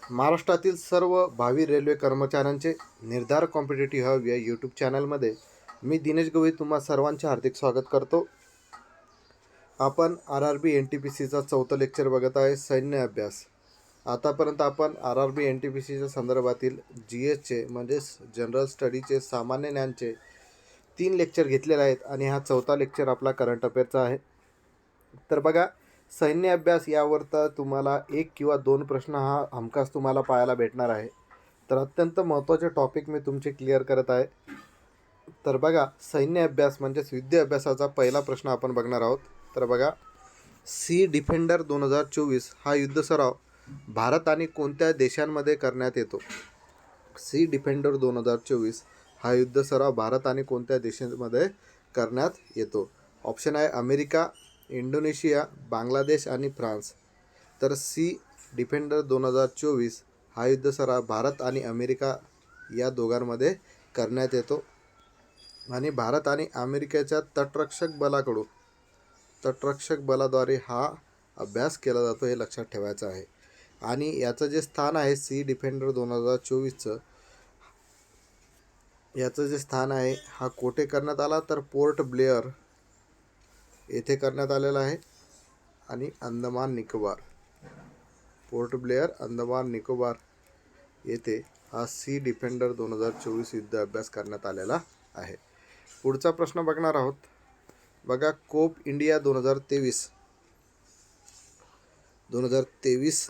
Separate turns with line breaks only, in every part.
महाराष्ट्रातील सर्व भावी रेल्वे कर्मचाऱ्यांचे निर्धार कॉम्पिटेटिव्ह हब या यूट्यूब चॅनलमध्ये मी दिनेश गवई तुम्हा सर्वांचे हार्दिक स्वागत करतो. आपण R R B N T P सीचा चौथा लेक्चर बघत आहे, सैन्य अभ्यास. आतापर्यंत आपण R R B N T P सीच्या संदर्भातील जी एसचे म्हणजेच जनरल स्टडीचे सामान्य ज्ञानचे 3 लेक्चर घेतलेले आहेत आणि हा चौथा लेक्चर आपला करंट अफेअरचा आहे. तर बघा, सैन्य अभ्यास यावर तर तुम्हाला 1 किंवा 2 प्रश्न हा हमखास तुम्हाला पाहायला भेटणार आहे. तर अत्यंत महत्त्वाचे टॉपिक मी तुमचे क्लिअर करत आहे. तर बघा, सैन्य अभ्यास म्हणजेच युद्ध अभ्यासाचा पहिला प्रश्न आपण बघणार आहोत. तर बघा, सी डिफेंडर 2024 हा युद्ध सराव भारत आणि कोणत्या देशांमध्ये करण्यात येतो? सी डिफेंडर 2024 हा युद्ध सराव भारत आणि कोणत्या देशांमध्ये करण्यात येतो? ऑप्शन आहे अमेरिका, इंडोनेशिया, बांगलादेश आणि फ्रान्स. तर सी डिफेंडर 2024 हा युद्ध सराव भारत आणि अमेरिका या दोघांमध्ये करण्यात येतो आणि भारत आणि अमेरिकेच्या तटरक्षक बलाद्वारे हा अभ्यास केला जातो, हे लक्षात ठेवायचं आहे. आणि याचं जे स्थान आहे सी डिफेंडर 2024चं, याचं जे स्थान आहे हा कोठे करण्यात आला? तर पोर्ट ब्लेअर येथे करण्यात आलेला आहे आणि पोर्ट ब्लेअर अंदमान निकोबार येथे हा सी डिफेंडर 2024 युद्ध अभ्यास करण्यात आलेला आहे. पुढचा प्रश्न बघणार आहोत. बघा, कोप इंडिया 2023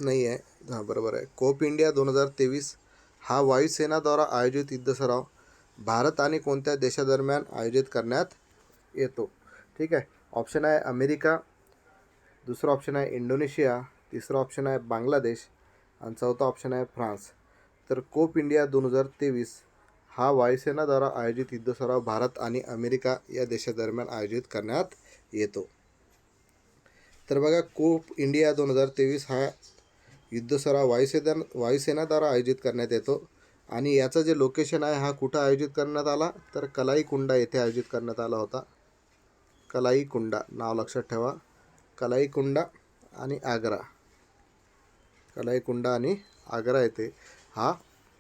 नाही आहे, हां बरोबर आहे, कोप इंडिया 2023 हा वायुसेनाद्वारा आयोजित युद्ध सराव भारत आणि कोणत्या देशादरम्यान आयोजित करण्यात येतो? ठीक आहे. ऑप्शन आहे अमेरिका, दुसरा ऑप्शन आहे इंडोनेशिया, तिसरा ऑप्शन आहे बांगलादेश आणि चौथा ऑप्शन आहे फ्रान्स. तर कोप इंडिया 2023 हा वायुसेनाद्वारा आयोजित युद्ध सराव भारत आणि अमेरिका या देशादरम्यान आयोजित करण्यात येतो. तर बघा, कोप इंडिया 2023 हा युद्ध सराव वायुसेनाद्वारा आयोजित करण्यात येतो आणि याचं जे लोकेशन आहे हा कुठं आयोजित करण्यात आला? तर कलाई कुंडा येथे आयोजित करण्यात आला होता. कलाई कुंडा नाव लक्षात ठेवा, कलाई कुंडा आणि आग्रा येथे हा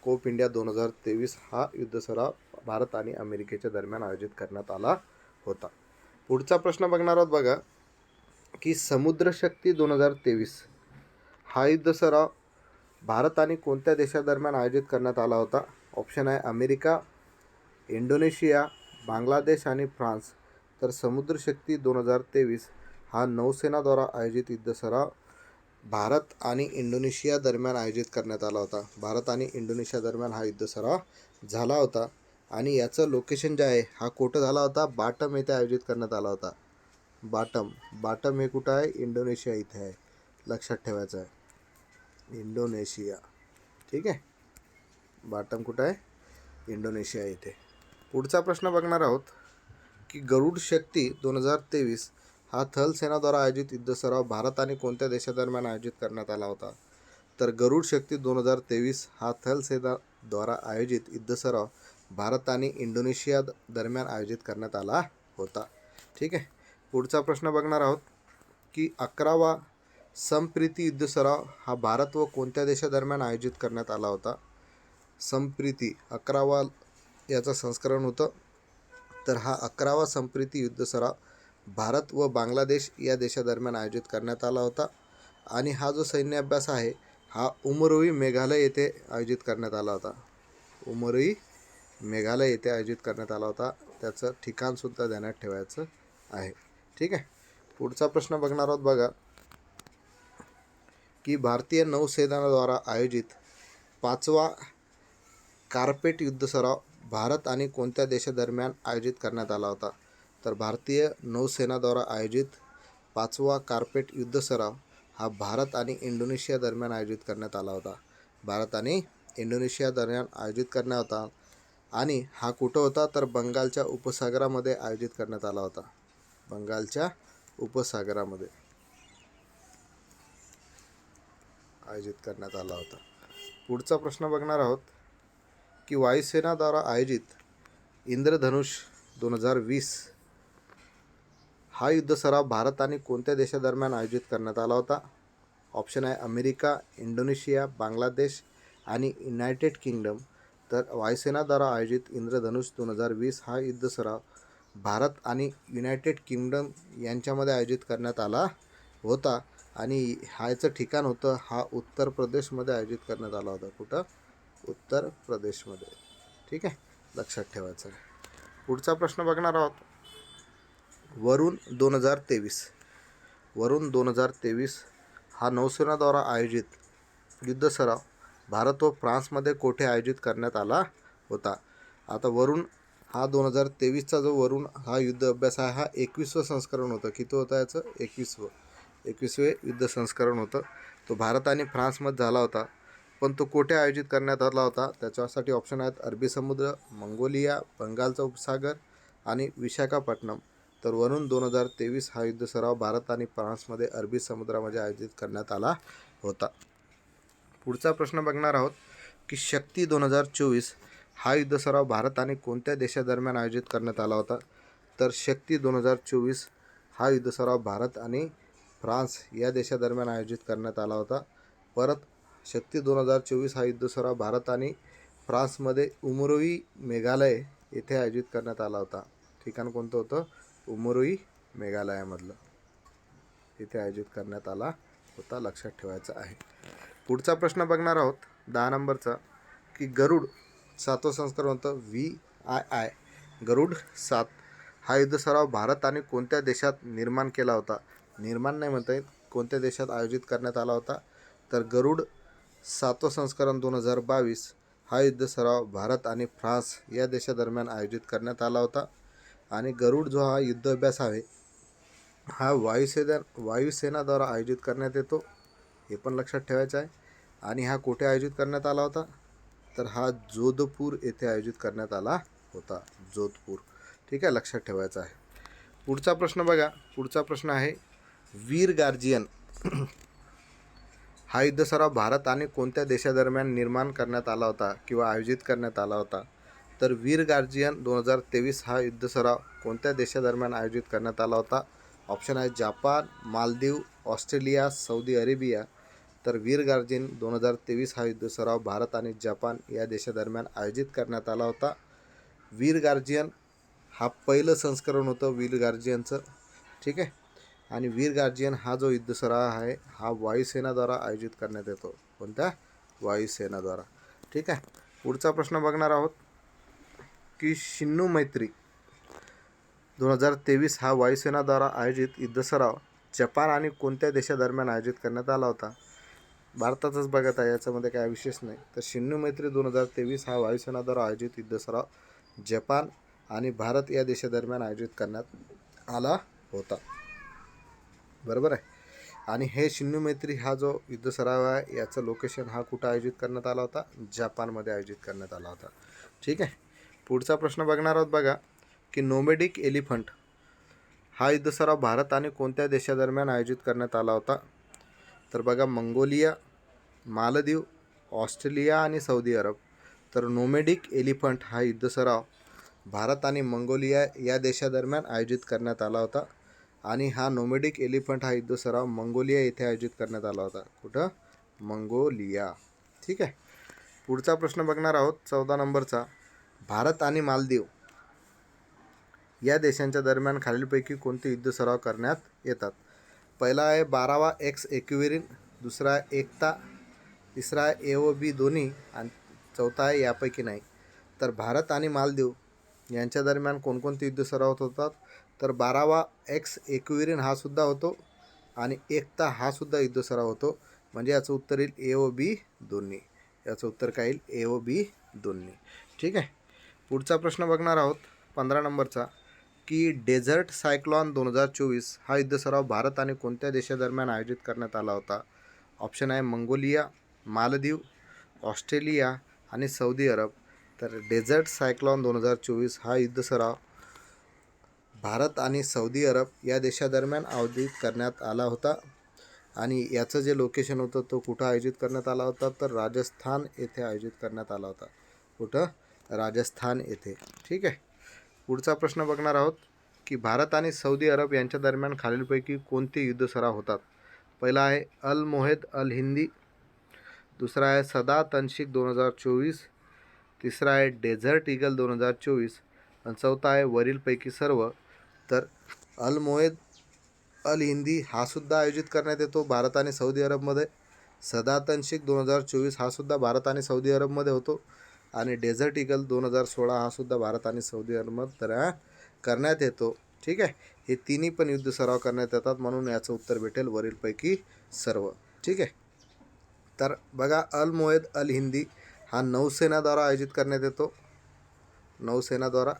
कोप इंडिया 2023 हा युद्ध सराव भारत आणि अमेरिकेच्या दरम्यान आयोजित करण्यात आला होता. पुढचा प्रश्न बघणार आहोत. बघा की समुद्रशक्ती 2023 हा युद्ध सराव भारत आणि कोणत्या देशादरम्यान आयोजित करण्यात आला होता? ऑप्शन आहे अमेरिका, इंडोनेशिया, बांगलादेश आणि फ्रान्स. तर समुद्रशक्ती 2023 हा नौसेनाद्वारा आयोजित युद्ध सराव भारत आणि इंडोनेशिया दरम्यान आयोजित करण्यात आला होता. भारत आणि इंडोनेशिया दरम्यान हा युद्ध सराव झाला होता आणि याचं लोकेशन जे आहे हा कुठं झाला होता? बाटम येथे आयोजित करण्यात आला होता. बाटम हे कुठं आहे? इंडोनेशिया इथे आहे, लक्षात ठेवायचं आहे, इंडोनेशिया. ठीक आहे, बाटम कुठं आहे? इंडोनेशिया येथे. पुढचा प्रश्न बघणार आहोत की गरुड शक्ती 2023 हा थल सेनाद्वारा आयोजित युद्ध सराव भारत आणि कोणत्या देशादरम्यान आयोजित करण्यात आला होता? तर गरुड शक्ती 2023 हा थल सेनाद्वारा आयोजित युद्ध सराव भारत आणि इंडोनेशिया दरम्यान आयोजित करण्यात आला होता. ठीक आहे. पुढचा प्रश्न बघणार आहोत की 11वा संप्रीती युद्ध सराव हा भारत व कोणत्या देशादरम्यान आयोजित करण्यात आला होता? संप्रीती 11वा याचं संस्करण होतं. तर हा 11वा संप्रीती युद्ध सराव भारत व बांगलादेश या देशादरम्यान आयोजित करण्यात आला होता आणि हा जो सैन्य अभ्यास आहे हा उमरोई मेघालय येथे आयोजित करण्यात आला होता. उमरोई मेघालय येथे आयोजित करण्यात आला होता. त्याचं ठिकाणसुद्धा ध्यानात ठेवायचं आहे. ठीक आहे. पुढचा प्रश्न बघणार आहोत. बघा की भारतीय नौसेनाद्वारा आयोजित 5वा कार्पेट युद्ध सराव भारत आणि कोणत्या देशादरम्यान आयोजित करण्यात आला होता? तर भारतीय नौसेनाद्वारा आयोजित 5वा कार्पेट युद्ध सराव हा भारत आणि इंडोनेशिया दरम्यान आयोजित करण्यात आला होता. भारत आणि इंडोनेशिया दरम्यान आयोजित करण्यात होता आणि हा कुठं होता? तर बंगालच्या उपसागरामध्ये आयोजित करण्यात आला होता. बंगालच्या उपसागरामध्ये आयोजित करण्यात आला होता. पुढचा प्रश्न बघणार आहोत की वायुसेनाद्वारा आयोजित इंद्रधनुष 2020 हा युद्ध सराव भारत आणि कोणत्या देशादरम्यान आयोजित करण्यात आला होता? ऑप्शन आहे अमेरिका, इंडोनेशिया, बांगलादेश आणि युनायटेड किंगडम. तर वायुसेनाद्वारा आयोजित इंद्रधनुष 2020 हा युद्ध सराव भारत आणि युनायटेड किंगडम यांच्यामध्ये आयोजित करण्यात आला होता आणि ह्याचं ठिकाण होतं हा उत्तर प्रदेशमध्ये आयोजित करण्यात आला होता. कुठं? उत्तर प्रदेशमध्ये. ठीक आहे, लक्षात ठेवायचं आहे. पुढचा प्रश्न बघणार आहोत. वरुण 2023. वरुण 2023 हा नौसेनाद्वारा आयोजित युद्ध सराव भारत व फ्रान्समध्ये कोठे आयोजित करण्यात आला होता? आता वरुण हा 2023चा जो वरुण हा युद्ध अभ्यास आहे हा 21वं संस्करण होतं. किती होतं याचं? 21वे युद्ध संस्करण होतं. तो भारत आणि फ्रान्समध्ये झाला होता. पण तो कोठे आयोजित करण्यात आला होता? त्याच्यासाठी ऑप्शन आहेत अरबी समुद्र, मंगोलिया, बंगालचा उपसागर आणि विशाखापट्टणम. तर वरुण 2023 हा युद्ध सराव भारत आणि फ्रान्समध्ये अरबी समुद्रामध्ये आयोजित करण्यात आला होता. पुढचा प्रश्न बघणार आहोत की शक्ती 2024 हा युद्ध सराव भारत आणि कोणत्या देशादरम्यान आयोजित करण्यात आला होता? तर शक्ती 2024 हा युद्ध सराव भारत आणि फ्रान्स या देशादरम्यान आयोजित करण्यात आला होता. परत शक्ती 2024 हा युद्ध सराव भारत आणि फ्रान्समध्ये उमरोई, मेघालय येथे आयोजित करण्यात आला होता. ठिकाण कोणतं होतं? उमरोई, मेघालयामधलं इथे आयोजित करण्यात आला होता. लक्षात ठेवायचं आहे. पुढचा प्रश्न बघणार आहोत 10 नंबरचा की गरुड 7वं संस्करण होतं VII. गरुड 7 हा युद्ध सराव भारत आणि कोणत्या देशात निर्माण केला होता? निर्माण नाही म्हणता येत, कोणत्या देशात आयोजित करण्यात आला होता? तर गरुड 7वं संस्करण 2022 हा युद्ध सराव भारत आणि फ्रान्स या देशादरम्यान आयोजित करण्यात आला होता. आणि गरुड जो हा युद्ध अभ्यास आहे हा वायुसेनाद्वारा आयोजित करण्यात येतो, हे पण लक्षात ठेवायचं आहे. आणि हा कुठे आयोजित करण्यात आला होता? तर हा जोधपूर येथे आयोजित करण्यात आला होता. जोधपूर. ठीक आहे, लक्षात ठेवायचं आहे. पुढचा प्रश्न बघा. पुढचा प्रश्न आहे वीर गार्जियन हा युद्ध सराव भारत आणि कोणत्या देशादरम्यान निर्माण करण्यात आला होता किंवा आयोजित करण्यात आला होता? तर वीर गार्जियन 2023 हा युद्ध सराव कोणत्या देशादरम्यान आयोजित करण्यात आला होता? ऑप्शन आहे Japan, Maldives, Australia, Saudi Arabia. तर वीर गार्जियन 2023 हा युद्ध सराव भारत आणि जपान या देशादरम्यान आयोजित करण्यात आला होता. वीर गार्जियन हा पहिलं संस्करण होतं वीर गार्जियनचं. ठीक आहे, आणि वीर गार्जियन हा जो युद्ध सराव आहे हा वायुसेनाद्वारा आयोजित करण्यात येतो. कोणत्या? वायुसेनाद्वारा. ठीक आहे. पुढचा प्रश्न बघणार आहोत की शिन्नू मैत्री 2023 हा वायुसेनाद्वारा आयोजित युद्ध सराव जपान आणि कोणत्या देशादरम्यान आयोजित करण्यात आला होता? भारतातच बघत आहे, याच्यामध्ये काय विशेष नाही. तर शिन्नू मैत्री 2023 हा वायुसेनाद्वारा आयोजित युद्ध सराव जपान आणि भारत या देशादरम्यान आयोजित करण्यात आला होता. बरोबर आहे. आणि हे शिन्नू मैत्री हा जो युद्ध सराव आहे याचं लोकेशन हा कुठं आयोजित करण्यात आला होता? जपानमध्ये आयोजित करण्यात आला होता. ठीक आहे. पुढचा प्रश्न बघणार आहोत बघा की नोमॅडिक एलिफंट हा युद्ध सराव भारत आणि कोणत्या देशादरम्यान आयोजित करण्यात आला होता? तर बघा मंगोलिया, मालदीव, ऑस्ट्रेलिया आणि सौदी अरब. तर नोमॅडिक एलिफंट हा युद्ध सराव भारत आणि मंगोलिया या देशादरम्यान आयोजित करण्यात आला होता. आणि हा नोमॅडिक एलिफंट हा युद्ध सराव मंगोलिया येथे आयोजित करण्यात आला होता. कुठं? मंगोलिया. ठीक आहे. पुढचा प्रश्न बघणार आहोत 14 नंबरचा. भारत आणि मालदीव या देशांच्या दरम्यान खालीलपैकी कोणते युद्ध सराव करण्यात येतात? पहिला आहे 12वा एक्स एक्विरिन, दुसरा आहे एकता, तिसरा आहे AOB दोन्ही आणि चौथा आहे यापैकी नाही. तर भारत आणि मालदीव यांच्या दरम्यान कोणकोणते युद्ध सराव होतात? तर 12वा एक्स एक्विरिन हा सुद्धा होतो आणि एकता हा सुद्धा युद्ध सराव होतो. म्हणजे याचं उत्तर येईल AOB दोन्ही. याचं उत्तर काय येईल? AOB दोन्ही. ठीक आहे. पुढचा प्रश्न बघणार आहोत 15 नंबरचा की डेझर्ट सायक्लॉन 2024 हा युद्ध सराव भारत आणि कोणत्या देशादरम्यान आयोजित करण्यात आला होता? ऑप्शन आहे मंगोलिया, मालदीव, ऑस्ट्रेलिया आणि सौदी अरब. तर डेझर्ट सायक्लॉन 2024 हा युद्ध सराव भारत आणि सौदी अरब या देशादरम्यान आयोजित करण्यात आला होता. आणि याचं जे लोकेशन होतं तो कुठं आयोजित करण्यात आला होता? तर राजस्थान येथे आयोजित करण्यात आला होता. कुठं? राजस्थान येथे. ठीक आहे. पुढचा प्रश्न बघणार आहोत की भारत आणि सौदी अरब यांच्या दरम्यान खालीलपैकी कोणते युद्ध सराव होतात? पहिला आहे अल मोहेद अल हिंदी, दुसरा आहे सदा तनशिक 2024, तिसरा आहे डेझर्ट ईगल 2024 आणि चौथा आहे वरीलपैकी सर्व. तर अल मोहेद अल हिंदी हा सुद्धा आयोजित करण्यात येतो भारत आणि सौदी अरबमध्ये. सदा तनशिक 2024 हा सुद्धा भारत आणि सौदी अरबमध्ये होतो आणि डेझर्ट ईगल 2016 हा सुद्धा भारत आणि सौदी अरबमध्ये करण्यात येतो. ठीक आहे, हे तिन्ही पण युद्ध सराव करण्यात येतात, म्हणून याचं उत्तर भेटेल वरीलपैकी सर्व. ठीक आहे, तर बघा अल मोहेद अल हिंदी हा नौसेनाद्वारा आयोजित करण्यात येतो, नौसेनाद्वारा,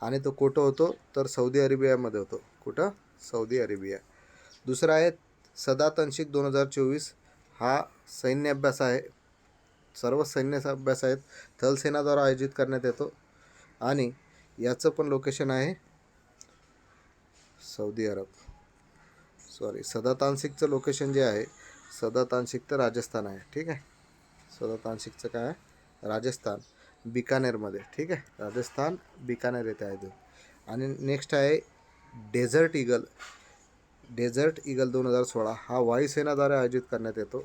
आणि तो कुठं होतो तर सौदी अरेबियामध्ये होतो. कुठं? Saudi Arabia. दुसरा आहे सदा तनशिक 2024 हा सैन्य अभ्यास आहे, सर्व सैन्य अभ्यास आहेत, थलसेनाद्वारा आयोजित करण्यात येतो आणि याचं पण लोकेशन आहे सौदी अरब. सॉरी, सदा तानसिकचं लोकेशन जे आहे, सदा तानसिक तर राजस्थान आहे. ठीक आहे, सदा तानसिकचं काय आहे? राजस्थान, बिकानेरमध्ये. ठीक आहे, राजस्थान बिकानेर येथे आहे ते. आणि नेक्स्ट आहे डेझर्ट ईगल. डेझर्ट ईगल 2016 हा वायुसेनाद्वारे आयोजित करण्यात येतो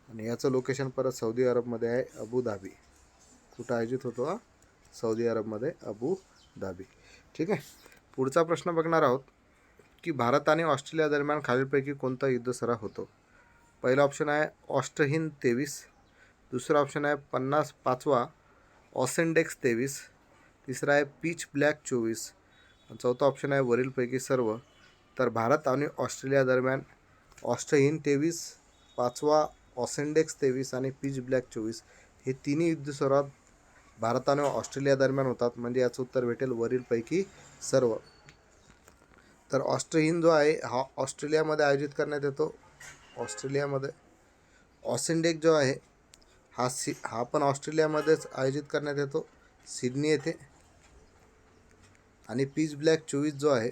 आणि याचं लोकेशन परत सौदी अरबमध्ये आहे, अबू धाबी. कुठं आयोजित होतो हा? सौदी अरबमध्ये, अबू धाबी. ठीक आहे, पुढचा प्रश्न बघणार आहोत की भारत आणि ऑस्ट्रेलिया दरम्यान खालीलपैकी कोणता युद्ध सराव होतो. पहिला ऑप्शन आहे ऑस्ट्रहिंद 23, दुसरा ऑप्शन आहे 55वा ऑसेंडेक्स 23, तिसरा आहे पीच ब्लॅक 24 आणि चौथा ऑप्शन आहे वरीलपैकी सर्व. तर भारत आणि ऑस्ट्रेलिया दरम्यान ऑस्ट्रहिंद 23, 5वा ऑसेंडेक्स 23 आणि पीच ब्लॅक 24 हे तिन्ही युद्ध सराव भारत आणि ऑस्ट्रेलिया दरम्यान होतात, म्हणजे याचं उत्तर भेटेल वरीलपैकी सर्व. तर ऑस्ट्रहिंद जो आहे हा ऑस्ट्रेलियामध्ये आयोजित करण्यात येतो, ऑस्ट्रेलियामध्ये. ऑसेंडेक जो आहे हा पण ऑस्ट्रेलियामध्येच आयोजित करण्यात येतो, सिडनी येथे. आणि पीच ब्लॅक 24 जो आहे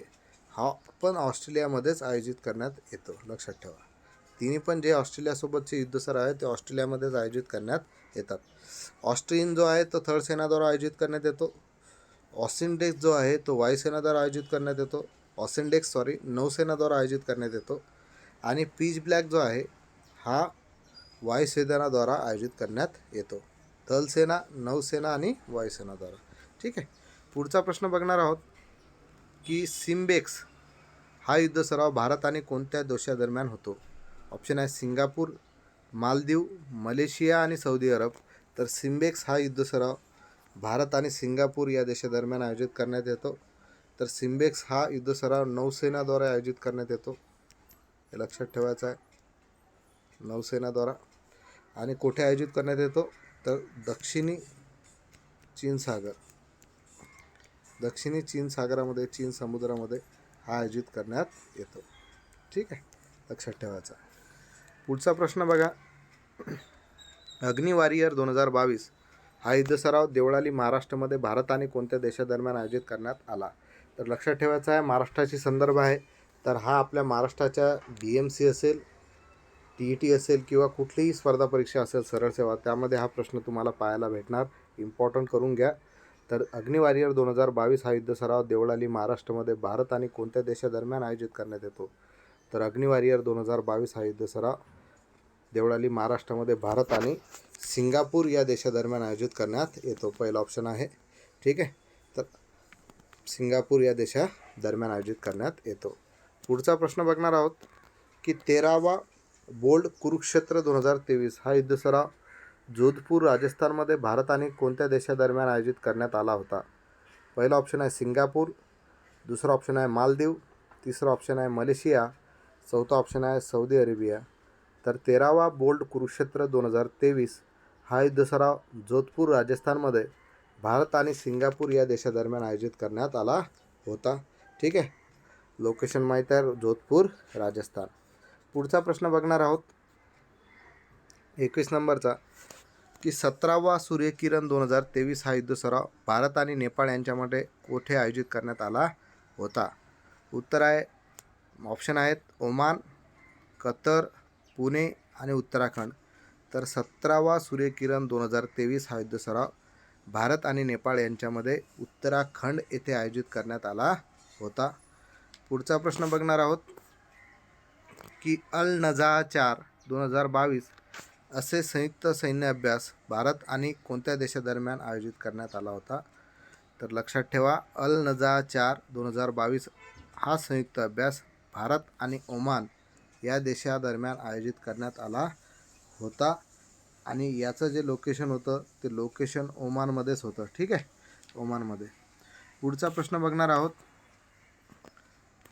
हा पण ऑस्ट्रेलियामध्येच आयोजित करण्यात येतो, लक्षात ठेवा. तिन्ही पण जे ऑस्ट्रेलियासोबतचे युद्ध सराव आहे ते ऑस्ट्रेलियामध्येच आयोजित करण्यात येतात. ऑस्ट्रेलियन जो आहे तो थर्ड सेनाद्वारा आयोजित करण्यात येतो, ऑसेंडेक्स जो आहे तो वायुसेनाद्वारा आयोजित करण्यात येतो, नौसेनाद्वारा आयोजित करण्यात येतो आणि पीच ब्लॅक जो आहे हा वायुसेनाद्वारा आयोजित करण्यात येतो, थलसेना, नौसेना आणि वायुसेनाद्वारा. ठीक आहे, पुढचा प्रश्न बघणार आहोत की सिम्बेक्स हा युद्ध सराव भारत आणि कोणत्या देशादरम्यान होतो. ऑप्शन आहे सिंगापूर, मालदीव, मलेशिया आणि सौदी अरब. तर सिम्बेक्स हा युद्ध सराव भारत आणि सिंगापूर या देशादरम्यान आयोजित करण्यात येतो. तर सिम्बेक्स हा युद्ध सराव नौसेनाद्वारे आयोजित करण्यात येतो, हे लक्षात ठेवायचं आहे, नौसेनाद्वारा. आणि कुठे आयोजित करण्यात येतो तर दक्षिणी चीन सागरामध्ये, चीन समुद्रामध्ये हा आयोजित करण्यात येतो. ठीक आहे, लक्षात ठेवायचा. पुढचा प्रश्न बघा, अग्नि वॉरियर 2022 हा युद्ध सराव देवळाली महाराष्ट्रामध्ये भारत आणि कोणत्या देशादरम्यान आयोजित करण्यात आला. तर लक्षात ठेवायचा आहे महाराष्ट्राची संदर्भ आहे. तर हा आपल्या महाराष्ट्राच्या BMC असेल, TET असेल किंवा कुठलीही स्पर्धा परीक्षा असेल सरळ सेवा, त्यामध्ये हा प्रश्न तुम्हाला पाहायला भेटणार, इम्पॉर्टंट करून घ्या. तर अग्नि वॉरियर 2022 हा युद्ध सराव देवळाली महाराष्ट्रामध्ये भारत आणि कोणत्या देशादरम्यान आयोजित करण्यात येतो. तर अग्नि वॉरियर 2022 हा युद्ध सराव देवळाली महाराष्ट्रामध्ये भारत आणि सिंगापूर या देशादरम्यान आयोजित करण्यात येतो, पहिला ऑप्शन आहे. ठीक आहे, तर सिंगापूर या देशादरम्यान आयोजित करण्यात येतो. पुढचा प्रश्न बघणार आहोत की 13वा बोल्ड कुरुक्षेत्र 2023 हा युद्ध सराव जोधपूर राजस्थानमध्ये भारत आणि कोणत्या देशादरम्यान आयोजित करण्यात आला होता. पहिला ऑप्शन आहे सिंगापूर, दुसरा ऑप्शन आहे मालदीव, तिसरा ऑप्शन आहे मलेशिया, चौथा ऑप्शन आहे सौदी अरेबिया. तर 13वा बोल्ड कुरुक्षेत्र 2023 हा युद्ध सराव जोधपूर राजस्थानमध्ये भारत आणि सिंगापूर या देशादरम्यान आयोजित करण्यात आला होता. ठीक आहे, लोकेशन माहीत आहे, जोधपूर राजस्थान. पुढचा प्रश्न बघणार आहोत 21 नंबरचा की 17वा सूर्यकिरण 2023 हा युद्ध सराव भारत आणि नेपाळ यांच्यामध्ये कोठे आयोजित करण्यात आला होता. उत्तर आहे, ऑप्शन आहेत ओमान, कतर, पुणे आणि उत्तराखंड. तर 17वा सूर्यकिरण 2023 हा युद्ध सराव भारत आणि नेपाळ यांच्यामध्ये उत्तराखंड येथे आयोजित करण्यात आला होता. पुढचा प्रश्न बघणार आहोत की अल नझा 4 2022 असे संयुक्त सैन्य अभ्यास भारत आणि कोणत्या देशादरम्यान आयोजित करण्यात आला होता? तर लक्षात ठेवा, अल नझा 4 2022 हा संयुक्त अभ्यास भारत आणि ओमान या देशादरम्यान आयोजित करण्यात आला होता आणि याचं जे लोकेशन होतं ते लोकेशन ओमानमध्येच होतं. ठीक आहे, ओमानमध्ये. पुढचा प्रश्न बघणार आहोत.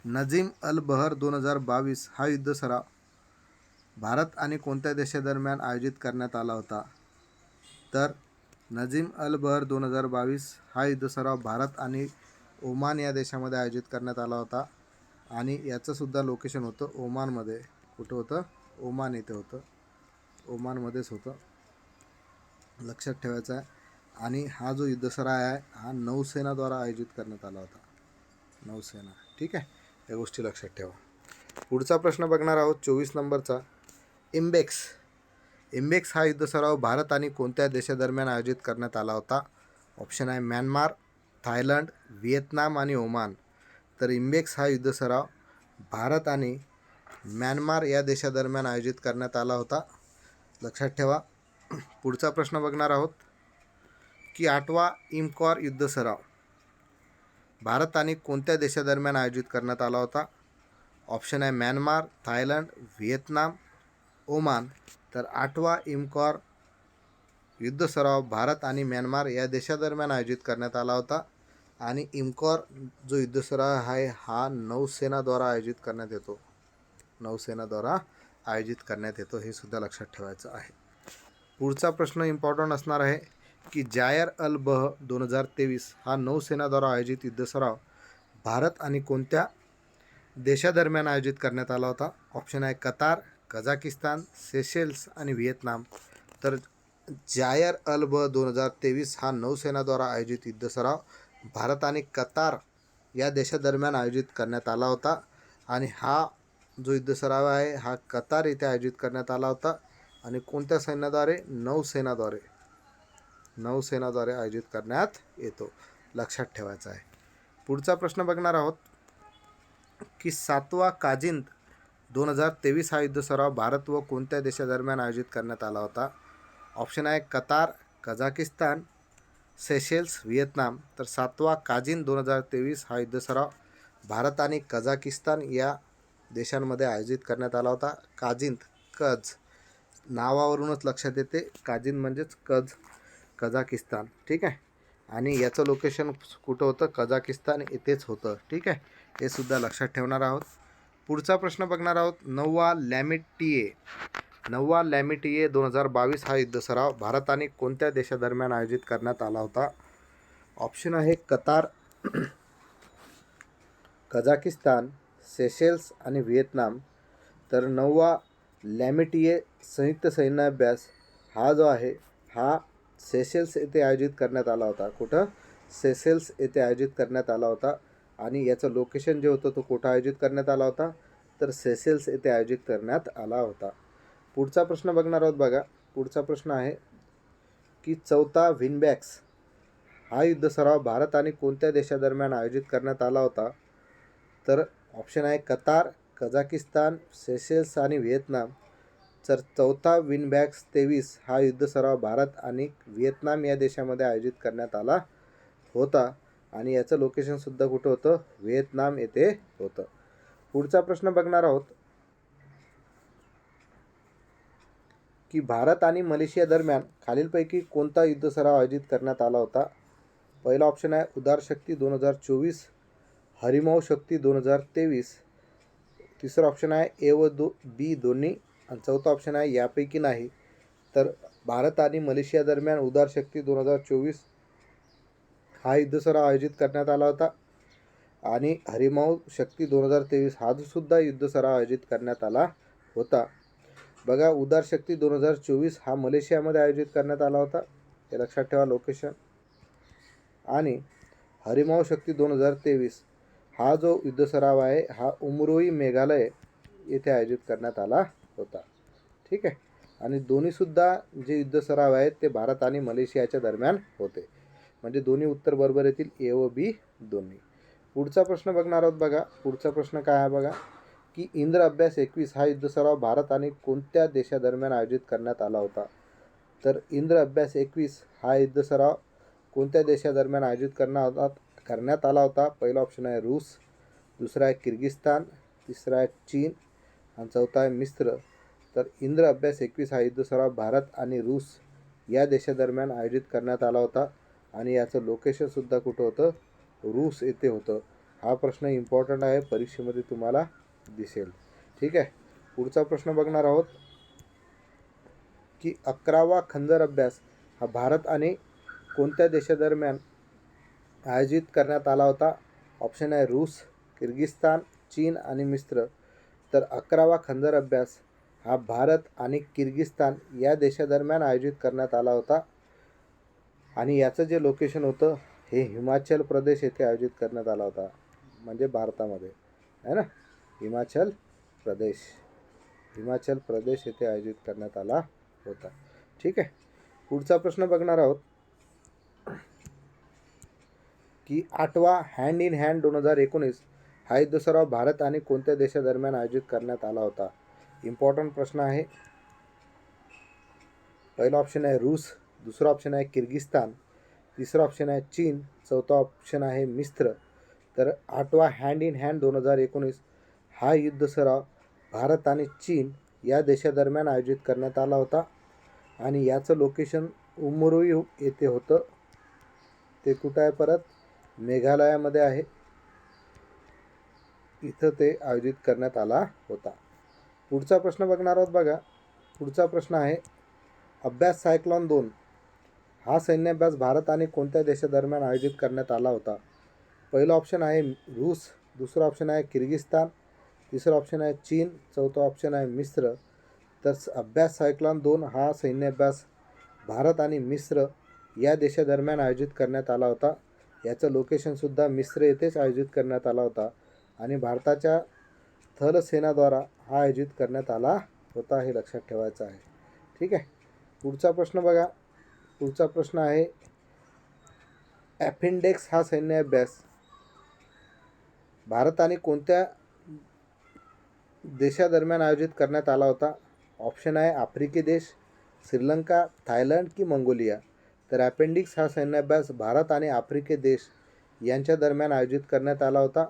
नजीम अल बहर 2022 हा युद्ध सराव भारत आणि कोणत्या देशादरम्यान आयोजित करण्यात आला होता? तर नजीम अल बहर 2022 हा युद्ध सराव भारत आणि ओमान या देशामध्ये आयोजित करण्यात आला होता आणि याचंसुद्धा लोकेशन होतं ओमानमध्ये. कुठं होतं? ओमान येथे होतं, ओमानमध्येच होतं, लक्षात ठेवायचं आहे. आणि हा जो युद्ध सराव आहे हा नौसेनाद्वारा आयोजित करण्यात आला होता, नौसेना. ठीक आहे, या गोष्टी लक्षात ठेवा. पुढचा प्रश्न बघणार आहोत 24 नंबरचा. इम्बेक्स हा युद्ध सराव भारत आणि कोणत्या देशादरम्यान आयोजित करण्यात आला होता? ऑप्शन आहे म्यानमार, थायलंड, व्हिएतनाम आणि ओमान. तर इम्बेक्स हा युद्ध सराव भारत आणि म्यानमार या देशादरम्यान आयोजित करण्यात आला होता, लक्षात ठेवा. पुढचा प्रश्न बघणार आहोत की 8वा इमकॉर युद्ध सराव भारत आणि कोणत्या देशादरम्यान आयोजित करण्यात आला होता? ऑप्शन आहे म्यानमार, थायलंड, व्हिएतनाम, ओमान. तर 8वा इमकॉर युद्ध सराव भारत आणि म्यानमार या देशादरम्यान आयोजित करण्यात आला होता आणि इमकॉर जो युद्ध सराव आहे हा नौसेनाद्वारा आयोजित करण्यात येतो, नौसेनाद्वारा आयोजित करण्यात येतो, हे सुद्धा लक्षात ठेवायचं आहे. पुढचा प्रश्न इम्पॉर्टंट असणार आहे की जायर अल बह 2023 हा नौसेनाद्वारा आयोजित युद्ध सराव भारत आणि कोणत्या देशादरम्यान आयोजित करण्यात आला होता? ऑप्शन आहे कतार, कझाकिस्तान, सेशेल्स आणि व्हिएतनाम. तर जायर अल बह 2023 हा नौसेनाद्वारा आयोजित युद्ध सराव भारत आणि कतार या देशादरम्यान आयोजित करण्यात आला होता आणि हा जो युद्ध सराव आहे हा कतार येथे आयोजित करण्यात आला होता आणि कोणत्या सैन्याद्वारे? नौसेनाद्वारे आयोजित करण्यात येतो, लक्षात ठेवायचा आहे. पुढचा प्रश्न बघणार आहोत की 7वा काजिंद 2023 हा युद्ध सराव भारत व कोणत्या देशादरम्यान आयोजित करण्यात आला होता? ऑप्शन आहे कतार, कझाकिस्तान, सेशेल्स, व्हिएतनाम. तर 7वा काजिंद 2023 हा युद्ध सराव भारत आणि कझाकिस्तान या देशांमध्ये आयोजित करण्यात आला होता. काजिंद, कज, नावावरूनच लक्षात येते, काजिंद म्हणजेच कझाकिस्तान. ठीक आहे, आणि याचं लोकेशन कुठं होतं? कझाकिस्तान येथेच होतं. ठीक आहे, हे सुद्धा लक्षात ठेवणार आहोत. पुढचा प्रश्न बघणार आहोत. 9वा लॅमिटिये 2022 हा युद्ध सराव भारत आणि कोणत्या देशादरम्यान आयोजित करण्यात आला होता? ऑप्शन आहे कतार, कझाकिस्तान, सेशेल्स आणि व्हिएतनाम. तर 9वा लॅमिटिये संयुक्त सैन्य अभ्यास हा जो आहे हा सेशेल्स येथे आयोजित करण्यात आला होता. कुठं? सेशेल्स येथे आयोजित करण्यात आला होता आणि याचं लोकेशन जे होतं तो कुठं आयोजित करण्यात आला होता? तर सेशेल्स येथे आयोजित करण्यात आला होता. पुढचा प्रश्न बघणार आहोत बघा. पुढचा प्रश्न आहे की 4था विनबॅक्स हा युद्ध सराव भारत आणि कोणत्या देशादरम्यान आयोजित करण्यात आला होता? तर ऑप्शन आहे कतार, कझाकिस्तान, सेशेल्स आणि व्हिएतनाम. तर 4था विनबॅक्स 23 हा युद्ध सराव भारत आणि व्हिएतनाम या देशामध्ये आयोजित करण्यात आला होता आणि याचं लोकेशनसुद्धा कुठं होतं? व्हिएतनाम येथे होतं. पुढचा प्रश्न बघणार आहोत की भारत आणि मलेशिया दरम्यान खालीलपैकी कोणता युद्ध सराव आयोजित करण्यात आला होता? पहिला ऑप्शन आहे उदार शक्ती 2024, हरिमाऊ शक्ती 2023. तिसरा ऑप्शन आहे ए व बी दोन्ही आणि चौथा ऑप्शन आहे यापैकी नाही. तर भारत आणि मलेशिया दरम्यान उदार शक्ती 2024 हा युद्ध सराव आयोजित करण्यात आला होता आणि हरिमाऊ शक्ती 2023 हा सुद्धा युद्ध सराव आयोजित करण्यात आला होता. बघा, उदार शक्ती 2024 हा मलेशियामध्ये आयोजित करण्यात आला होता, हे लक्षात ठेवा लोकेशन. आणि हरिमाऊ शक्ती 2023 हा जो युद्ध सराव आहे हा उमरोई मेघालय येथे आयोजित करण्यात आला होता. ठीक आहे, आणि दोन्हीसुद्धा जे युद्ध सराव आहेत ते भारत आणि मलेशियाच्या दरम्यान होते, म्हणजे दोन्ही उत्तर बरोबर येतील, ए व बी दोन्ही. पुढचा प्रश्न बघणार आहोत बघा. पुढचा प्रश्न काय आहे बघा की इंद्र अभ्यास 21 हा युद्ध सराव भारत आणि कोणत्या देशादरम्यान आयोजित करण्यात आला होता? तर इंद्र अभ्यास 21 हा युद्ध सराव कोणत्या देशादरम्यान आयोजित करण्यात आला होता? पहिला ऑप्शन आहे रूस, दुसरा आहे किर्गिस्तान, तिसरा आहे चीन आणि चौथा आहे मिस्र. तर इंद्र अभ्यास 21 हा युद्ध सराव भारत आणि रूस या देशादरम्यान आयोजित करण्यात आला होता आणि याचं लोकेशनसुद्धा कुठं होतं? रूस येथे होतं. हा प्रश्न इम्पॉर्टंट आहे, परीक्षेमध्ये तुम्हाला दिसेल. ठीक आहे. पुढचा प्रश्न बघणार आहोत की 11वा खंजर अभ्यास हा भारत आणि कोणत्या देशादरम्यान आयोजित करण्यात आला होता? ऑप्शन आहे रूस, किर्गिस्तान, चीन आणि मिस्र. तर 11वा खंजर अभ्यास हा भारत आणि किर्गिस्तान या देशादरम्यान आयोजित करण्यात आला होता आणि याचं जे लोकेशन होतं हे हिमाचल प्रदेश येथे आयोजित करण्यात आला होता, म्हणजे भारतामध्ये आहे ना. हिमाचल प्रदेश येथे आयोजित करण्यात आला होता. ठीक आहे. पुढचा प्रश्न बघणार आहोत की 8वा हँड इन हँड 2019 हा युद्ध सराव भारत आणि कोणत्या देशादरम्यान आयोजित करण्यात आला होता? इम्पॉर्टंट प्रश्न आहे. पहिला ऑप्शन आहे रूस, दुसरा ऑप्शन आहे किर्गिस्तान, तिसरा ऑप्शन आहे चीन, चौथा ऑप्शन आहे मिस्र. तर 8वा हँड इन हँड 2019 हा युद्ध सराव भारत आणि चीन या देशादरम्यान आयोजित करण्यात आला होता आणि याचं लोकेशन उमरोई येथे होतं. ते कुठं आहे? परत मेघालयामध्ये आहे. इथं ते आयोजित करण्यात आला होता. पुढचा प्रश्न बघणार आहोत बघा. पुढचा प्रश्न आहे अभ्यास सायक्लॉन 2 हा सैन्य अभ्यास भारत आणि कोणत्या देशादरम्यान आयोजित करण्यात आला होता? पहिला ऑप्शन आहे रूस, दुसरा ऑप्शन आहे किर्गिस्तान, तिसरा ऑप्शन आहे चीन, चौथा ऑप्शन आहे मिस्र. तर अभ्यास सायक्लॉन 2 हा सैन्य अभ्यास भारत आणि मिस्र या देशादरम्यान आयोजित करण्यात आला होता. याचं लोकेशनसुद्धा मिस्र येथेच आयोजित करण्यात आला होता आणि भारताच्या थलसेनाद्वारा हा आयोजित करण्यात आला होता, हे लक्षात ठेवायचं आहे. ठीक आहे. पुढचा प्रश्न बघा. पुढचा प्रश्न आहे ॲपेंडेक्स हा सैन्य अभ्यास भारत आणि कोणत्या देशादरम्यान आयोजित करण्यात आला होता? ऑप्शन आहे आफ्रिकी देश, श्रीलंका, थायलंड की मंगोलिया. तर अपेंडिक्स हा सैन्य अभ्यास भारत आणि आफ्रिकी देश यांच्या दरम्यान आयोजित करण्यात आला होता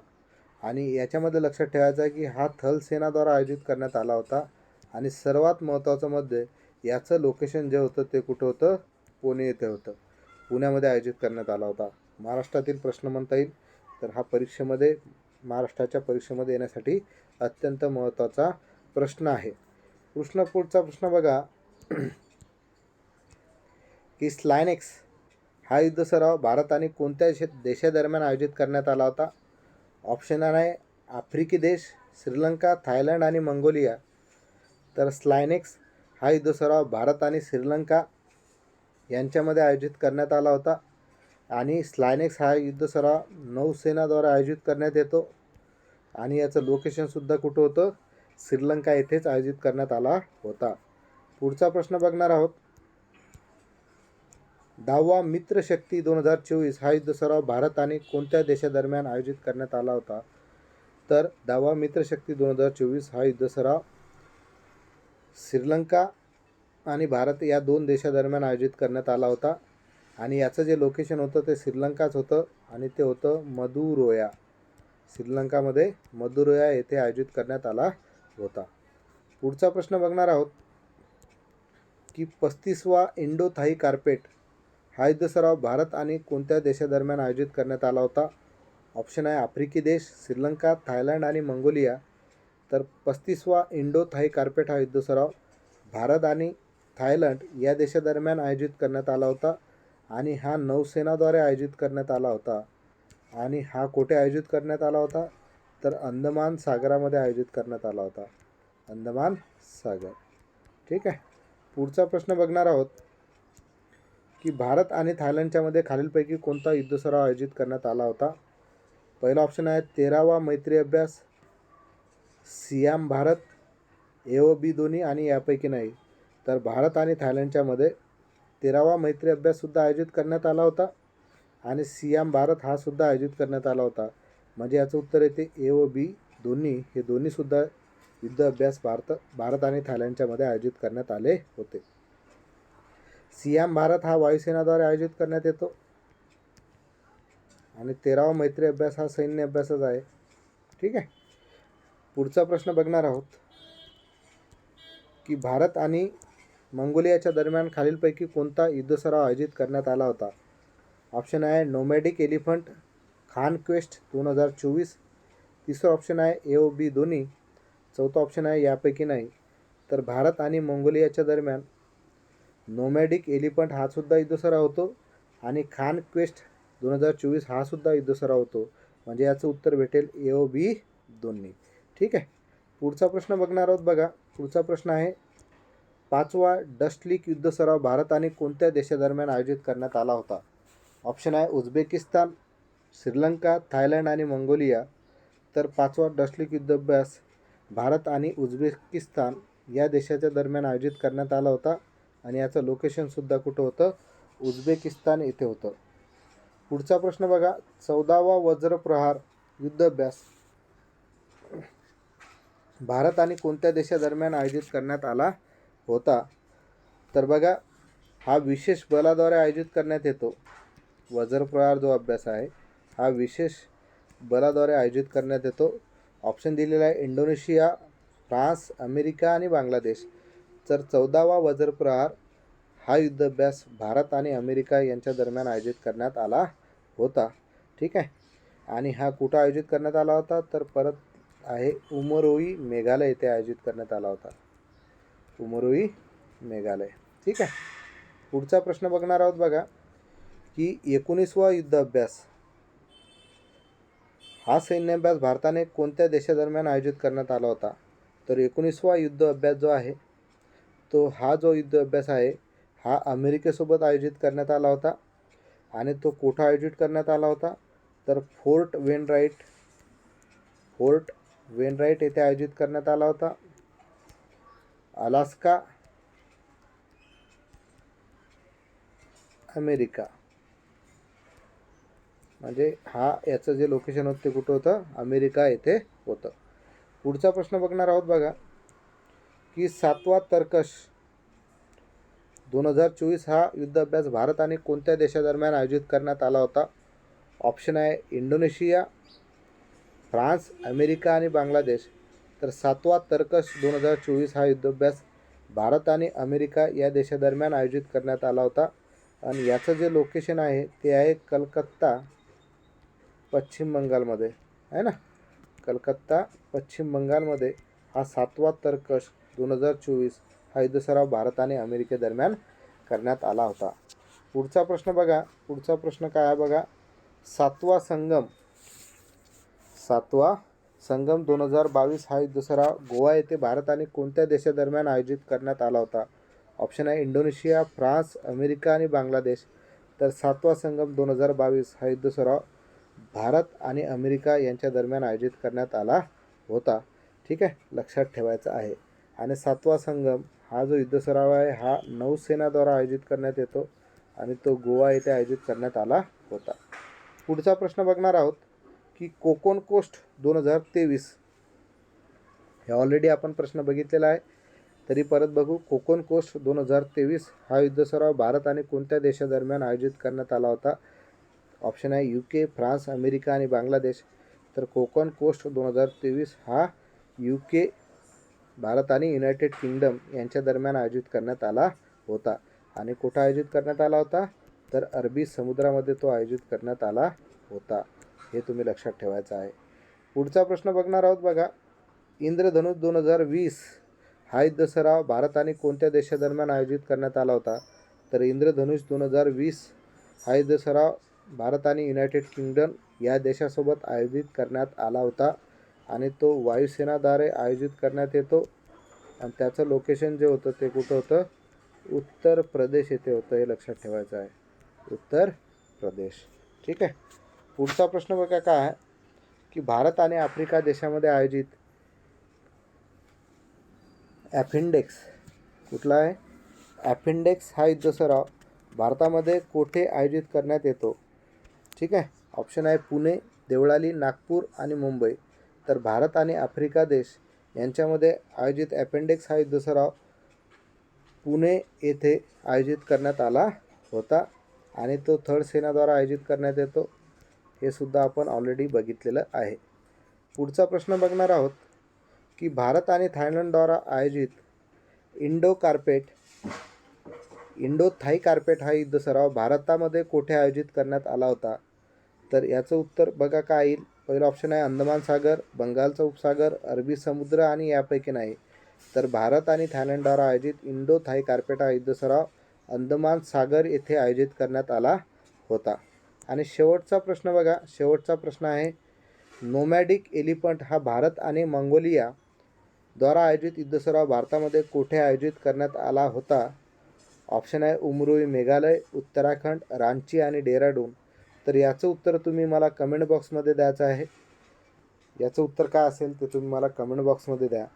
आणि याच्यामध्ये लक्षात ठेवायचं आहे की हा थलसेनाद्वारा आयोजित करण्यात आला होता आणि सर्वात महत्त्वाचं मध्ये याचं लोकेशन जे होतं ते कुठं होतं? पुणे येथे होतं. पुण्यामध्ये आयोजित करण्यात आला होता. महाराष्ट्रातील प्रश्न म्हणता येईल. तर हा परीक्षेमध्ये महाराष्ट्राच्या परीक्षेमध्ये येण्यासाठी अत्यंत महत्त्वाचा प्रश्न आहे. पुढचा प्रश्न बघा की स्लायनेक्स हा युद्ध सराव भारत आणि कोणत्या देशादरम्यान आयोजित करण्यात आला होता? ऑप्शन आहे आफ्रिकी देश, श्रीलंका, थायलंड आणि मंगोलिया. तर स्लायनेक्स हा युद्ध सराव भारत आणि श्रीलंका यांच्यामध्ये आयोजित करण्यात आला होता आणि स्लायनेक्स हा युद्ध सराव नौसेनाद्वारा आयोजित करण्यात येतो आणि याचं लोकेशनसुद्धा कुठं होतं? श्रीलंका येथेच आयोजित करण्यात आला होता. पुढचा प्रश्न बघणार आहोत. 10वा मित्रशक्ती 2024 हा युद्ध सराव भारत आणि कोणत्या देशादरम्यान आयोजित करण्यात आला होता? तर 10वा मित्रशक्ती 2024 हा युद्ध सराव श्रीलंका आणि भारत या दोन देशादरम्यान आयोजित करण्यात आला होता आणि याचं जे लोकेशन होतं ते श्रीलंकाच होतं आणि ते होतं मदुरोया. श्रीलंकामध्ये मदुरोया येथे आयोजित करण्यात आला होता. पुढचा प्रश्न बघणार आहोत की 35वा इंडो थाई कार्पेट हा युद्ध सराव भारत आणि कोणत्या देशादरम्यान आयोजित करण्यात आला होता? ऑप्शन आहे आफ्रिकी देश, श्रीलंका, थायलंड आणि मंगोलिया. तर 35वा इंडो थाई कार्पेट हा युद्ध सराव भारत आणि थायलंड या देशादरम्यान आयोजित करण्यात आला होता आणि हा नौसेनाद्वारे आयोजित करण्यात आला होता आणि हा कुठे आयोजित करण्यात आला होता? तर अंदमान सागरामध्ये आयोजित करण्यात आला होता. अंदमान सागर. ठीक आहे. पुढचा प्रश्न बघणार आहोत की भारत आणि थायलंडच्या मध्ये खालीलपैकी कोणता युद्ध सराव आयोजित करण्यात आला होता? पहिला ऑप्शन आहे 13वा मैत्री अभ्यास, सियाम भारत, AOB दोन्ही आणि यापैकी नाही. तर भारत आणि थायलंडच्या मध्ये 13वा मैत्री अभ्याससुद्धा आयोजित करण्यात आला होता आणि सियाम भारत हा सुद्धा आयोजित करण्यात आला होता. म्हणजे याचं उत्तर येते AOB दोन्ही हे दोन्हीसुद्धा युद्ध अभ्यास भारत आणि थायलंडच्या मध्ये आयोजित करण्यात आले होते. सियाम भारत हा वायुसेनाद्वारे आयोजित करण्यात येतो आणि 13वा मैत्री अभ्यास हा सैन्य अभ्यासच आहे. ठीक आहे. पुढचा प्रश्न बघणार आहोत की भारत आणि मंगोलियाच्या दरम्यान खालीलपैकी कोणता युद्धसराव आयोजित करण्यात आला होता. ऑप्शन आहे नोमॅडिक एलिफंट खान क्वेस्ट 2024. तिसरं ऑप्शन आहे AOB दोन्ही. चौथा ऑप्शन आहे यापैकी नाही. तर भारत आणि मंगोलियाच्या दरम्यान नोमॅडिक एलिफंट हा सुद्धा युद्धसराव होतो आणि खान क्वेस्ट 2024 हा सुद्धा युद्धसराव होतो. म्हणजे याचं उत्तर भेटेल AOB दोन्ही. ठीक आहे. पुढचा प्रश्न बघणार आहोत बघा. पुढचा प्रश्न आहे 5वा डस्टलीक युद्धसराव भारत आणि कोणत्या देशादरम्यान आयोजित करण्यात आला होता. ऑप्शन आहे उझबेकिस्तान, श्रीलंका, थायलंड आणि मंगोलिया. तर 5वा डस्टलीक युद्धाभ्यास भारत आणि उझबेकिस्तान या देशाच्या दरम्यान आयोजित करण्यात आला होता आणि याचं लोकेशनसुद्धा कुठं होतं, उझबेकिस्तान येथे होतं. पुढचा प्रश्न बघा. 14वा वज्रप्रहार युद्धाभ्यास भारत आणि कोणत्या देशादरम्यान आयोजित करण्यात आला होता. तर बघा हा विशेष बलाद्वारे आयोजित करण्यात येतो. वज्रप्रहार जो अभ्यास आहे हा विशेष बलाद्वारे आयोजित करण्यात येतो. ऑप्शन दिलेला आहे इंडोनेशिया, फ्रान्स, अमेरिका आणि बांगलादेश. तर 14वा वज्रप्रहार हा युद्धाभ्यास भारत आणि अमेरिका यांच्या दरम्यान आयोजित करण्यात आला होता. ठीक आहे. आणि हा कुठं आयोजित करण्यात आला होता, तर परत आहे उमरोई मेघालय येथे आयोजित करण्यात आला होता. उमरोई मेघालय. ठीक आहे. पुढचा प्रश्न बघणार आहोत बघा की 19वा युद्ध अभ्यास हा सैन्य अभ्यास भारताने कोणत्या देशादरम्यान आयोजित करण्यात आला होता. तर 19वा युद्ध अभ्यास जो आहे तो हा जो युद्ध अभ्यास आहे हा अमेरिकेसोबत आयोजित करण्यात आला होता आणि तो कुठं आयोजित करण्यात आला होता, तर फोर्ट वेनराइट येथे आयोजित करण्यात आला होता. Alaska, America. म्हणजे हा याचं जे लोकेशन होतं ते कुठं होतं, अमेरिका येथे होतं. पुढचा प्रश्न बघणार आहोत बघा की 7वा तर्कश 2024 हा युद्ध अभ्यास भारत आणि कोणत्या देशादरम्यान आयोजित करण्यात आला होता. ऑप्शन आहे इंडोनेशिया, फ्रान्स, अमेरिका आणि बांगलादेश. तर 7वा तर्कश 2024 हा युद्धाभ्यास भारत आणि अमेरिका या देशादरम्यान आयोजित करण्यात आला होता आणि याचं जे लोकेशन आहे ते आहे कलकत्ता, पश्चिम बंगालमध्ये आहे ना. कलकत्ता, पश्चिम बंगालमध्ये हा 7वा तर्कश 2024 हा युद्धसराव भारत आणि अमेरिकेदरम्यान करण्यात आला होता. पुढचा प्रश्न बघा. पुढचा प्रश्न काय आहे बघा. 7वा संगम 2022 हा युद्धसराव गोवा येथे भारत आणि कोणत्या देशादरम्यान आयोजित करण्यात आला होता. ऑप्शन आहे इंडोनेशिया, फ्रान्स, अमेरिका आणि बांगलादेश. तर 7वा संगम 2022 हा युद्धसराव भारत आणि अमेरिका यांच्या दरम्यान आयोजित करण्यात आला होता. ठीक आहे. लक्षात ठेवायचं आहे. आणि 7वा संगम हा जो युद्धसराव आहे हा नौसेनाद्वारा आयोजित करण्यात येतो आणि तो गोवा येथे आयोजित करण्यात आला होता. पुढचा प्रश्न बघणार आहोत की कोकण कोस्ट 2023 हे ऑलरेडी आपण प्रश्न बघितलेला आहे तरी परत बघू. कोकण कोस्ट 2023 हा युद्धसराव भारत आणि कोणत्या देशादरम्यान आयोजित करण्यात आला होता. ऑप्शन आहे UK, फ्रान्स, अमेरिका आणि बांगलादेश. तर कोकण कोस्ट 2023 हा UK, भारत आणि युनायटेड किंगडम यांच्या दरम्यान आयोजित करण्यात आला होता. आणि कुठं आयोजित करण्यात आला होता, तर अरबी समुद्रामध्ये तो आयोजित करण्यात आला होता. हे तुम्ही लक्षात ठेवायचं आहे. पुढचा प्रश्न बघणार आहोत बघा. इंद्रधनुष 2020 हा युद्धसराव भारत आणि कोणत्या देशादरम्यान आयोजित करण्यात आला होता. तर इंद्रधनुष 2020 हा युद्धसराव भारत आणि युनायटेड किंगडम या देशासोबत आयोजित करण्यात आला होता आणि तो वायुसेनाद्वारे आयोजित करण्यात येतो आणि त्याचं लोकेशन जे होतं ते कुठं होतं, उत्तर प्रदेश येथे होतं. हे लक्षात ठेवायचं आहे, उत्तर प्रदेश. ठीक आहे. पुढचा प्रश्न बघा काय आहे की भारत आणि आफ्रिका देशामध्ये आयोजित ॲफिन्डेक्स कुठला आहे, ॲफिन्डेक्स हा युद्धसराव भारतामध्ये कोठे आयोजित करण्यात येतो. ठीक आहे. ऑप्शन आहे पुणे, देवळाली, नागपूर आणि मुंबई. तर भारत आणि आफ्रिका देश यांच्यामध्ये आयोजित अपेंडिक्स हा युद्ध सराव पुणे येथे आयोजित करण्यात आला होता आणि तो थर्ड सेनाद्वारा आयोजित करण्यात येतो, हे सुद्धा आपण ऑलरेडी बघितलेलं आहे. पुढचा प्रश्न बघणार आहोत की भारत आणि थायलंडद्वारा आयोजित इंडो थाई कार्पेट हा युद्ध सराव भारतामध्ये कोठे आयोजित करण्यात आला होता? तर याचं उत्तर बघा काय येईल. पहिला ऑप्शन आहे अंदमान सागर, बंगालचा उपसागर, अरबी समुद्र आणि यापैकी नाही. तर भारत आणि थायलंडद्वारा आयोजित इंडो थाई कार्पेट हा युद्ध सराव अंदमान सागर येथे आयोजित करण्यात आला होता. आणि शेवटचा प्रश्न बघा, शेवटचा प्रश्न आहे नोमॅडिक एलिफंट हा भारत आणि मंगोलिया द्वारा आयोजित युद्ध सराव भारतामध्ये कोठे आयोजित करण्यात आला होता? ऑप्शन आहे उमरोई मेघालय, उत्तराखंड, रांची आणि डेहराडून. तर याचं उत्तर तुम्ही मला कमेंट बॉक्समध्ये द्यायचं आहे. याचं उत्तर काय असेल ते तुम्ही मला कमेंट बॉक्समध्ये द्या.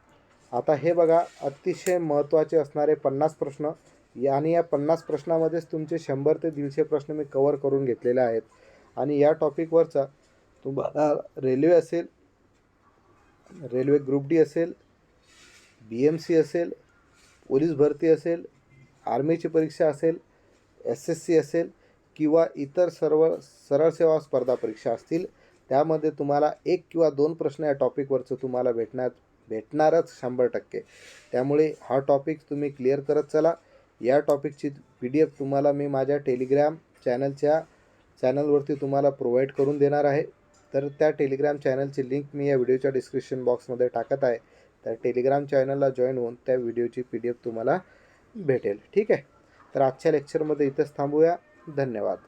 आता हे बघा अतिशय महत्त्वाचे असणारे 50 प्रश्न आणि या 50 प्रश्नामध्येच तुमचे 100 ते 150 प्रश्न मी कवर करून घेतलेले आहेत. आणि या टॉपिकवरचा तुम्हाला रेल्वे असेल, रेल्वे ग्रुप डी असेल, BMC असेल, पोलीस भरती असेल, आर्मीची परीक्षा असेल, SSC असेल किंवा इतर सर्व सरळ सेवा स्पर्धा परीक्षा असतील, त्यामध्ये तुम्हाला 1 किंवा 2 प्रश्न या टॉपिकवरचं तुम्हाला भेटणारच 100%. त्यामुळे हा टॉपिक तुम्ही क्लिअर करत चला. या टॉपिकची PDF तुम्हाला मी माझ्या टेलिग्राम चॅनलवरती तुम्हाला प्रोव्हाइड करून देणार आहे. तर त्या टेलिग्राम चॅनलची लिंक मी या व्हिडिओच्या डिस्क्रिप्शन बॉक्समध्ये टाकत आहे. त्या टेलिग्राम चॅनलला जॉईन होऊन त्या व्हिडिओची PDF तुम्हाला भेटेल. ठीक आहे. तर आजच्या लेक्चरमध्ये इथंच थांबूया. धन्यवाद.